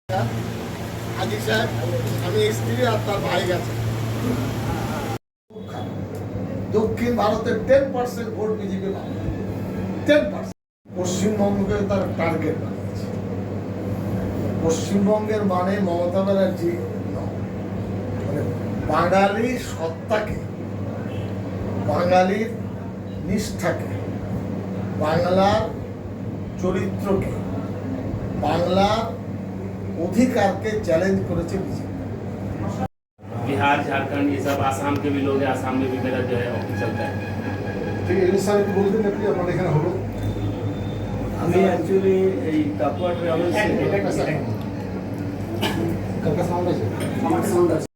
আজি সাহেব আমি স্ত্রী আর তার ভাই গেছে। দক্ষিণ ভারতের 10% ভোট বিজেপি পাবে, 10%। পশ্চিমবঙ্গকে তার টার্গেট বানিয়েছে। পশ্চিমবঙ্গের মানে মমতা ব্যানার্জি মানে বাঙালির সত্তাকে, বাঙালির নিষ্ঠাকে, বাংলার চরিত্রকে, বাংলার अधिकार के चैलेंज करे बीजेपी। बिहार, झारखंड, ये सब आसाम के भी लोग हैं। आसाम में भी मेरा जो है ऑफिस चलता है। ठीक है, इन सारे बोल दें कि अपना এখানে হলো। আমি অ্যাকচুয়ালি এই কাপুয়া ট্রাভেলস কালকে সাউন্ড আছে, আমার সাউন্ড আছে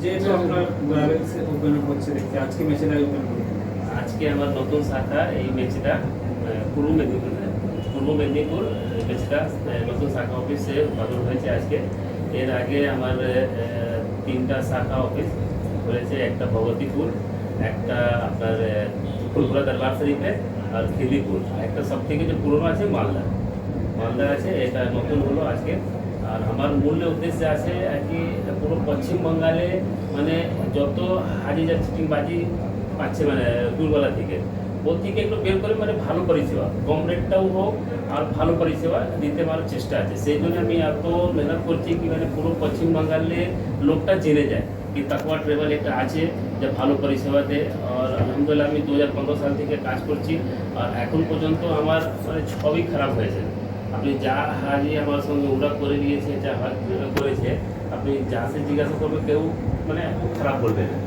যেহেতু আপনার ট্রাভেলস ওপেন হচ্ছে দেখতে আজকে মেচেটা ওপেন করব। আজকে আমার নতুন শাখা এই মেচেটা পূর্ব মেদিনীপুর মেচেটা নতুন শাখা অফিসে উদ্বোধন হয়েছে আজকে। এর আগে আমার 3টা শাখা অফিস হয়েছে, একটা ভগবতীপুর, একটা আপনার ফুলপুরা দরবার শরীফে আর খিদিপুর, একটা সব থেকে যে পুরনো আছে মালদা আছে। এটা নতুন হলো আজকে। আর আমার মূল উদ্দেশ্য আছে আর কি পুরো পশ্চিম বাংলায় মানে যত হাজি যা চিটিংবাজি পাচ্ছে মানে দূরবেলা থেকে ওর থেকে একটু বের করে মানে ভালো পরিষেবা, কম রেটটাও হোক আর ভালো পরিষেবা দিতে আমার চেষ্টা আছে। সেই জন্য আমি এত মেহনত করছি কি মানে পুরো পশ্চিম বাংলালে লোকটা জেনে যায় কি তাকওয়া ট্রাভেল একটা আছে যে ভালো পরিষেবা দেয়। আর আলহামদুলিল্লাহ আমি 2015 সাল থেকে কাজ করছি আর এখন পর্যন্ত আমার মানে সবই খারাপ হয়েছে। আপনি যা হাজি আমার সঙ্গে ওরা করে দিয়েছে, যা হাজ করেছে, আপনি যা সে জিজ্ঞাসা করবে কেউ মানে খারাপ বলবে না,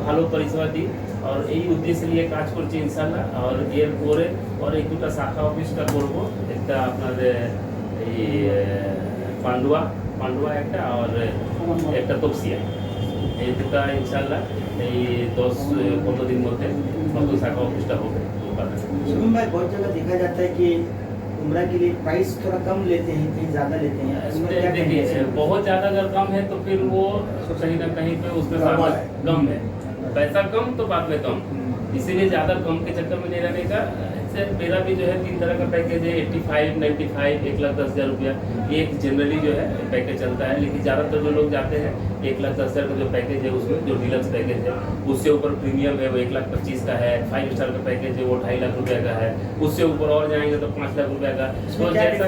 ভালো পরিষেবা দিই। আর এই উদ্দেশ্যে নিয়ে কাজ করছি ইনশাল্লাহ। আর এর পরে আর এই 2টা শাখা অফিসটা করব, একটা আপনাদের এই পান্ডুয়া একটা আর একটা তপসিয়া। এই 2টা ইনশাল্লাহ এই 10-15 दिन মধ্যে নতুন শাখা অফিসটা হবে। शुभम भाई, बहुत जगह देखा जाता है कि उम्रा के लिए प्राइस थोड़ा कम लेते हैं, कहीं ज़्यादा लेते हैं। देखिए बहुत ज़्यादा अगर कम है तो फिर वो कहीं ना कहीं पे उसमें कम है, पैसा कम तो बाद में कम, इसीलिए ज़्यादा कम के चक्कर में नहीं रहने का। मेरा भी जो है 3 तरह का पैकेज है, 85, 95, 1,10,000 रुपया। एक जनरली जो है पैकेज चलता है, लेकिन ज़्यादातर जो लोग जाते हैं 1,10,000 का जो पैकेज है उसमें जो डीलक्स पैकेज है उससे ऊपर प्रीमियम है वो 1,25,000 का है। 5 स्टार का पैकेज है वो 2.5 लाख रुपये का है। उससे ऊपर और जाएंगे तो 5 लाख रुपये का। तो जैसा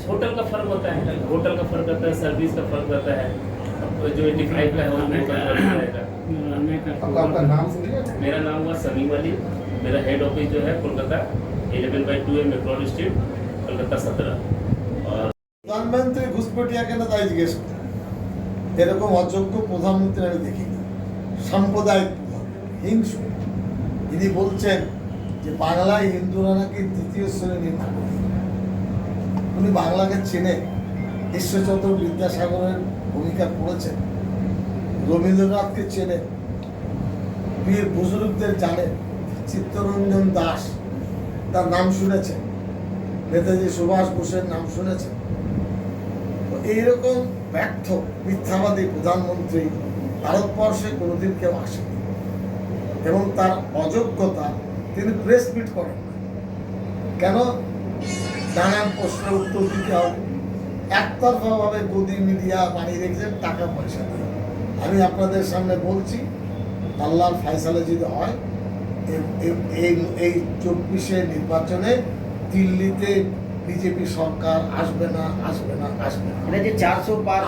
होटल का फर्क होता है, होटल का फर्क रहता है, सर्विस का फर्क रहता है। जो 85 का है वो रहेगा। आपका नाम सुनिए। मेरा नाम हुआ समीम अली। मेरा हेड ऑफिस जो है कोलकाता 11/2 मेट्रोल स्ट्रीट, कोलकाता 17। और প্রধানমন্ত্রী ঘুষপেটিয়া কেন তাই জিজ্ঞেস করি, এরকম অযোগ্য প্রধানমন্ত্রী আমি দেখিনি। সাম্প্রদায়িক হিংসু, তিনি বলছেন যে বাংলায় হিন্দুরা নাকি 3য় শ্রেণীর নাগরিক। উনি বাংলাকে চেনে, ঈশ্বরচন্দ্র বিদ্যাসাগরের ভূমিকা পড়েছেন, রবীন্দ্রনাথকে চেনে, বীর বুজুর্গদের জানেন, চিত্তরঞ্জন দাস তার নাম শুনেছেন, নেতাজি সুভাষ বোসের নাম শুনেছেন। তো এইরকম ব্যর্থ মিথ্যাবাদী প্রধানমন্ত্রী ভারতবর্ষে কোনোদিন কেউ আসেনি এবং তার অযোগ্যতা তিনি প্রেস মিট করেন না। কেন? নানান প্রশ্নের উত্তর দিতে হবে, একতরফাভাবে গদি মিডিয়া বানিয়ে রেখেছেন টাকা পয়সা দিয়ে। আমি আপনাদের সামনে বলছি, আল্লাহর ফয়সালা যদি হয় এই 24 নির্বাচনে দিল্লিতে বিজেপি সরকার আসবে না। এটা যে 400 পার